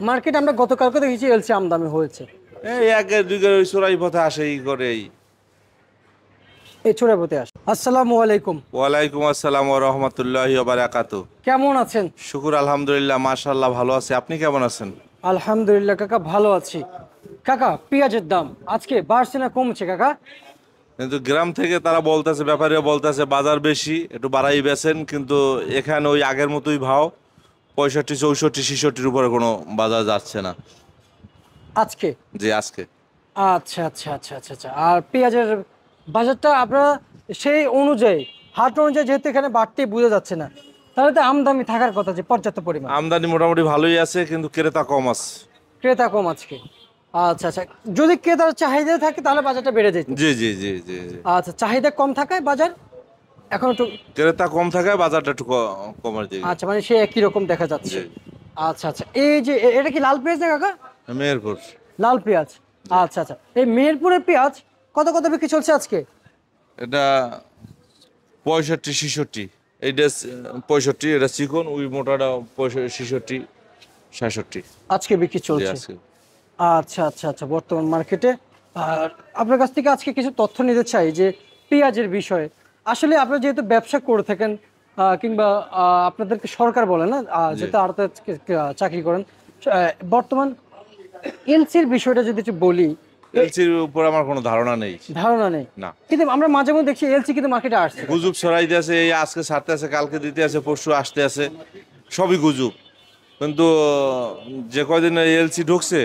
Market আমরা গতকালকে দেখেছি এলসি আমদানি হয়েছে। এই একের দুইকের ওই চোরাই পথে আসে এই করে এই। এই ছোড়াপতি আসে। আসসালামু আলাইকুম। ওয়ালাইকুম আসসালাম ওয়া রাহমাতুল্লাহি ওয়া বারাকাতুহু। কেমন আছেন? শুকুর আলহামদুলিল্লাহ, মাশাআল্লাহ ভালো আছি। আপনি কেমন আছেন? আলহামদুলিল্লাহ কাকা, ভালো আছি। কাকা, পেঁয়াজের দাম আজকে বাড়ছে না কমছে কাকা? কিন্তু গ্রাম থেকে তারা বলতেছে, ব্যাপারীরা বলতেছে বাজার বেশি, একটু বাড়াই বেচেন, কিন্তু এখানে ওই আগের মতোই ভাও 65, 64, 66-র উপরে কোনো বাজার যাচ্ছে না। আজকে? জি আজকে। আচ্ছা আচ্ছা আচ্ছা আচ্ছা আচ্ছা। আর পেঁয়াজের বাজারটা আপনারা সেই অনুযায়ী, হাট অনুযায়ী যেহেতু এখানে বাড়তেই বোঝা যাচ্ছে না, তাহলে তো আমদানি থাকার কথা যে পর্যাপ্ত পরিমাণ। আমদানি মোটামুটি ভালোই আছে, কিন্তু ক্রেতা কম আছে। ক্রেতা কম আজকে? আচ্ছা আচ্ছা। যদি ক্রেতার চাহিদা থাকে তাহলে বাজারটা বেড়ে যেত। জি জি জি জি জি। আচ্ছা, চাহিদা কম থাকায় বাজার এখন একটু। ক্রেতা কম থাকায় বাজারটা একটু কমের দিকে। আচ্ছা, মানে সে একই রকম দেখা যাচ্ছে। জি। আচ্ছা আচ্ছা। এই যে এটা কি লাল পেঁয়াজ না কাকা? মেহেরপুর। লাল পেঁয়াজ। আচ্ছা আচ্ছা। এই মেহেরপুরের পেঁয়াজ কত কত বিক্রি চলছে আজকে? এটা 65, 66। এইটা 65, এটা চিকন, ওই মোটাটা 65, 66। আজকে বিক্রি জি চলছে। আজকে। আচ্ছা আচ্ছা আচ্ছা, বর্তমান মার্কেটে। আর আপনার কাছ থেকে আজকে কিছু তথ্য নিতে চাই যে পেঁয়াজের বিষয়ে। আসলে আপনারা যেহেতু ব্যবসা করে থাকেন, কিংবা আপনাদেরকে সরকার বলে না, জি। যেহেতু আড়তে চাকরি করেন, বর্তমান এলসির বিষয়টা যদি একটু বলি। এলসির উপর আমার কোনো ধারণা নেই। ধারণা নেই? না। কিন্তু আমরা মাঝে মধ্যে দেখছি এলসি কিন্তু মার্কেটে আসছে। গুজব ছড়াইতে আছে, এই আজকে ছাড়তে আছে, কালকে দিতে আছে, পরশু আসতে আছে, সবই গুজব। কিন্তু যে কয়দিন এলসি ঢুকছে,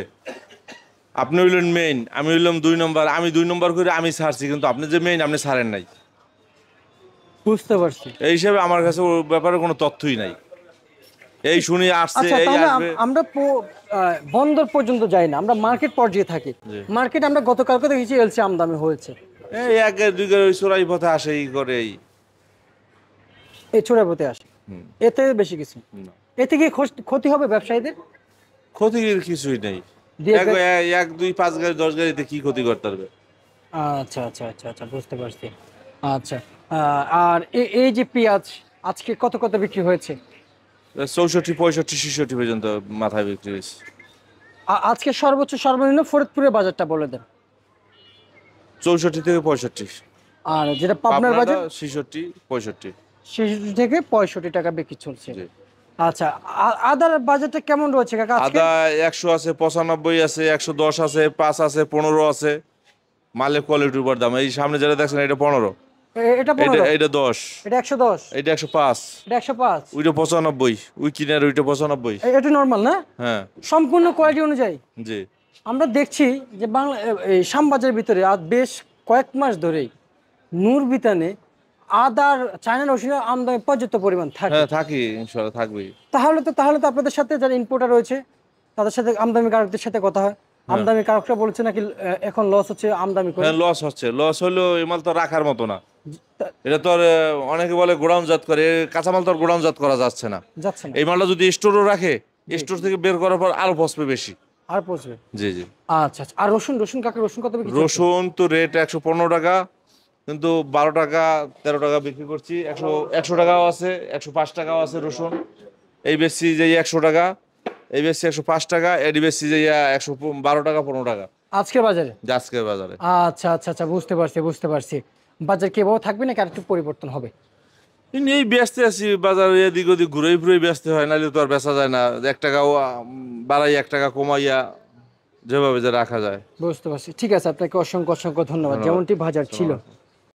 আপনি হইলেন মেইন, আমি হইলাম 2 নম্বর। আমি 2 নম্বর করে আমি ছাড়ছি, কিন্তু আপনি যে মেইন, আপনি ছাড়েন নাই। বুঝতে পারছি। এই হিসাবে আমার কাছে ওর ব্যাপারে কোনো তথ্যই নাই। এই শুনি আসছে, আচ্ছা, এই তাহলে আসবে। আমরা বন্দর পর্যন্ত যাই না, আমরা মার্কেট পর্যায়ে থাকি। জি। মার্কেট আমরা গতকালকে দেখেছি এলসি আমদানি হয়েছে। এই একের দুইকের ওই চোরাই পথে আসে এই করে এই। এই ছোড়াপতি আসে। হুম। এতে বেশি কিছু? না। এতে কি ক্ষতি হবে ব্যবসায়ীদের? ক্ষতির কিছুই নেই। দিয়ে এক এক, দুই, 5 গাড়ি, 10 গাড়িতে কি ক্ষতি করতে পারবে? আচ্ছা আচ্ছা আচ্ছা আচ্ছা, বুঝতে পারছি। আচ্ছা। আর এই যে পেঁয়াজ আজকে কত কত বিক্রি হয়েছে? 64, 65, 66 পর্যন্ত মাথায় বিক্রি হয়েছে। আজকে সর্বোচ্চ সর্বনিম্ন ফরিদপুরের বাজারটা বলে দেন। 64 থেকে 65। আর যেটা পাবনার পাবনাটা বাজার? 66, 65। 66 থেকে 65 টাকা বিক্রি চলছে। জি। আচ্ছা। আদার বাজারটা কেমন রয়েছে কাকা আজকে? আদা 100 আছে, 95 আছে, 110 আছে, 5 আছে, 15 আছে। মালের কোয়ালিটির উপর দাম। এই সামনে যেটা দেখছেন এটা 15। এটা এটা 15? এটা 10। এটা 110? এটা 105। এটা 105? ওইটা 95। ওই কিনার ওইটা 95। এটা নরমাল না? হ্যাঁ। সম্পূর্ণ কোয়ালিটি অনুযায়ী। জি। আমরা দেখছি যে এই শ্যামবাজারের ভিতরে আজ বেশ কয়েক মাস ধরেই নূর বিতানে আদার চায়না রসুনের আমদানি পর্যাপ্ত পরিমাণ থাকে। হ্যাঁ থাকি, ইনশাআল্লাহ থাকবেই। তাহলে তো আপনাদের সাথে যারা ইম্পোর্টার রয়েছে তাদের সাথে, আমদানিকারকদের সাথে কথা হয়। আমদানিকারকরা বলছে নাকি এখন লস হচ্ছে আমদানি করে। হ্যাঁ লস হচ্ছে। লস হলেও এই মাল তো রাখার মতো না। এটা তো আর অনেকে বলে গোডাউন জাত করে, কাঁচামাল তো আর গোডাউন জাত করা যাচ্ছে না। যাচ্ছে না। এই মালটা যদি স্টোরও রাখে, স্টোর থেকে বের করার পর আরো পচবে বেশি। আর পৌঁছবে? জি জি। আচ্ছা আচ্ছা। আর রসুন কাকা, রসুন কত বিক্রি করছেন? রসুন তো রেট 115 টাকা, কিন্তু 12 টাকা 13 টাকা বিক্রি করছি। 100 টাকাও আছে, 105 টাকাও আছে রসুন। এই বেশি যে 100 টাকা, এই বেশি 105 টাকা, এডি বেশি যে 112 টাকা 15 টাকা আজকের বাজারে? আজকের বাজারে। আচ্ছা আচ্ছা আচ্ছা, বুঝতে পারছি বুঝতে পারছি। বাজার কি এভাবে থাকবে নাকি আর একটু পরিবর্তন হবে? কিন্তু এই ব্যস্ত আছি, বাজারে এদিক ওদিক ঘুরেই ফিরেই ব্যস্ত হয়, নাহলে তো আর বেচা যায় না। 1 টাকা বাড়াই, 1 টাকা কমাইয়া যেভাবে যে রাখা যায়। বুঝতে পারছি। ঠিক আছে, আপনাকে অসংখ্য অসংখ্য ধন্যবাদ। ধন্যবাদ। যেমনটি বাজার ছিল